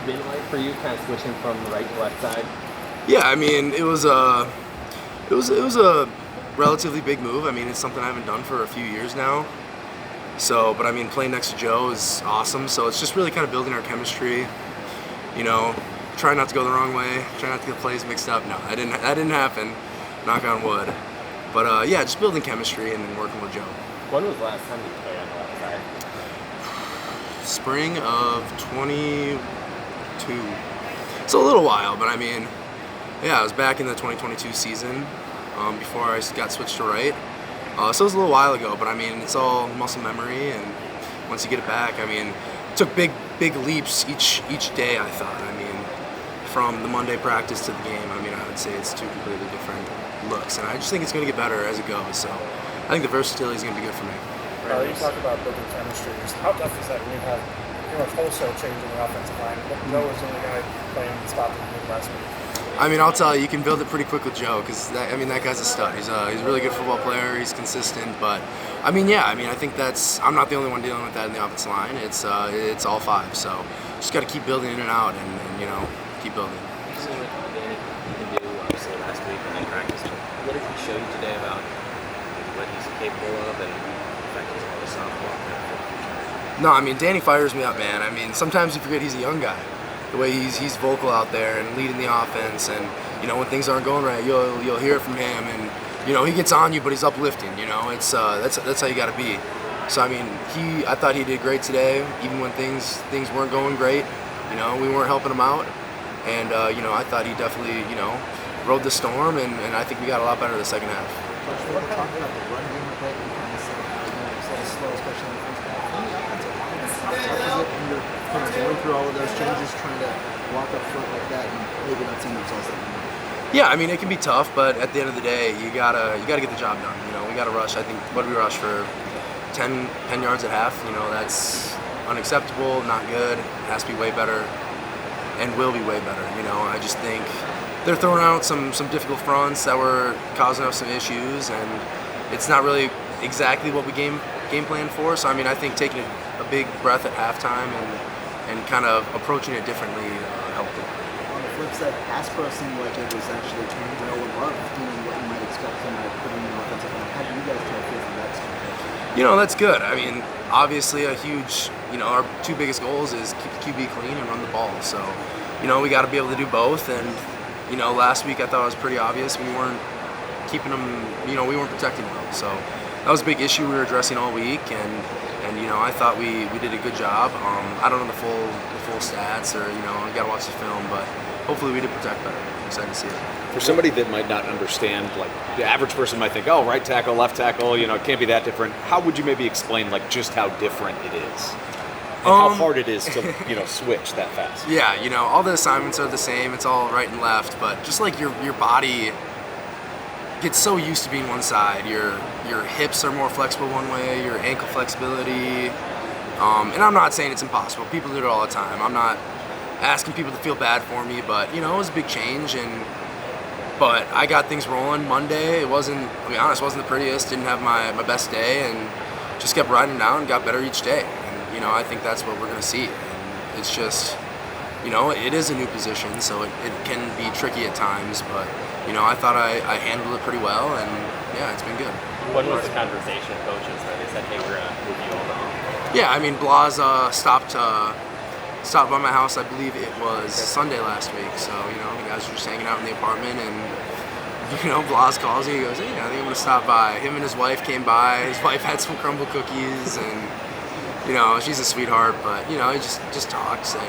been like for you, kind of switching from the right to left side? Yeah, I mean, it was a relatively big move. I mean, it's something I haven't done for a few years now. So, but I mean, playing next to Joe is awesome. So it's just really kind of building our chemistry. You know, try not to go the wrong way. Try not to get plays mixed up. No, that didn't happen. Knock on wood. But yeah, just building chemistry and then working with Joe. When was the last time you played on the left side? Spring of 22. So a little while, but I mean, yeah, I was back in the 2022 season before I got switched to right. So it was a little while ago, but I mean, it's all muscle memory, and once you get it back, I mean, it took big leaps each day. I thought. I mean, from the Monday practice to the game, I mean, I would say it's two completely different looks, and I just think it's going to get better as it goes. So I think the versatility is going to be good for me. You talk about building chemistry. How tough is that when you have pretty much wholesale change in the offensive line? Joe was the only guy playing the spot that he did last week. I mean, I'll tell you, you can build it pretty quick with Joe because that guy's a stud. He's a really good football player. He's consistent, but I mean, yeah, I mean, I think I'm not the only one dealing with that in the offensive line. It's all five. So just got to keep building in and out, and keep building. You've seen what Danny can do, obviously, last week when they practiced. What did he show you today about what he's capable of and the fact he's all the softball for the future? No, I mean, Danny fires me up, man. I mean, sometimes you forget he's a young guy. The way he's vocal out there and leading the offense, and when things aren't going right, you'll hear it from him, and he gets on you, but he's uplifting. It's that's how you got to be. So I mean, I thought he did great today, even when things weren't going great. We weren't helping him out, and I thought he definitely rode the storm, and I think we got a lot better the second half. We're talking about the run game a bit. You kind of said it's a little slow, especially in the first half. How tough is it when you're kind of going through all of those changes, trying to walk up front like that, and maybe not seeing results that you want? Yeah, I mean, it can be tough, but at the end of the day, you gotta get the job done. We gotta rush. I think what did we rush for 10 yards at half? That's unacceptable, not good. It has to be way better, and will be way better. I just think they're throwing out some difficult fronts that were causing us some issues, and it's not really exactly what we game plan for. So I mean, I think taking a big breath at halftime and kind of approaching it differently helped it. On the flip side, pass pro seemed like it was actually turning well above what you might expect from putting in an offensive line. How do you guys try to feel from that standpoint? That's good. I mean, obviously a huge, our two biggest goals is keep the QB clean and run the ball. So, we got to be able to do both. And, last week I thought it was pretty obvious we weren't keeping them, we weren't protecting well. So that was a big issue we were addressing all week. And I thought we did a good job. I don't know the full stats, or I got to watch the film, but hopefully we did protect better. I'm excited to see it. For somebody that might not understand, like the average person might think, oh, right tackle, left tackle, it can't be that different. How would you maybe explain just how different it is? And how hard it is to, switch that fast? Yeah, all the assignments are the same. It's all right and left, but just like your body gets so used to being one side. Your hips are more flexible one way, your ankle flexibility. And I'm not saying it's impossible. People do it all the time. I'm not asking people to feel bad for me, but it was a big change, but I got things rolling Monday. It wasn't, to be honest, wasn't the prettiest. Didn't have my best day, and just kept riding down and got better each day. And I think that's what we're going to see. And it's just, it is a new position, so it can be tricky at times, but I thought I handled it pretty well, and yeah, it's been good. When was the conversation with coaches that they said, hey, we're going to move you over? Yeah, I mean, Blas stopped by my house, I believe it was Sunday last week. So, the guys were just hanging out in the apartment, and, Blas calls me, he goes, hey, I think I'm going to stop by. Him and his wife came by. His wife had some crumble cookies, and, she's a sweetheart, but, he just talks, and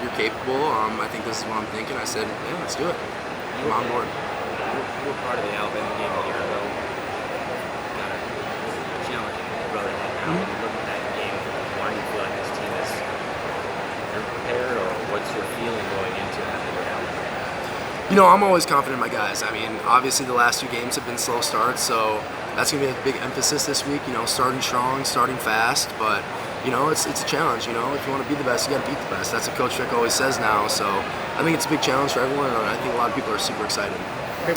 you're capable. I think this is what I'm thinking. I said, yeah, let's do it. I'm on board. You were part of the Alabama game a year ago. Got a challenge brother had now. When you look at that game, why do you feel like this team is prepared, or what's your feeling going into it after they're Alabama? I'm always confident in my guys. I mean, obviously the last two games have been slow starts, so that's going to be a big emphasis this week, starting strong, starting fast, but it's a challenge. If you want to be the best, you got to beat the best. That's what Coach Rick always says now. So I think it's a big challenge for everyone, and I think a lot of people are super excited. Hey,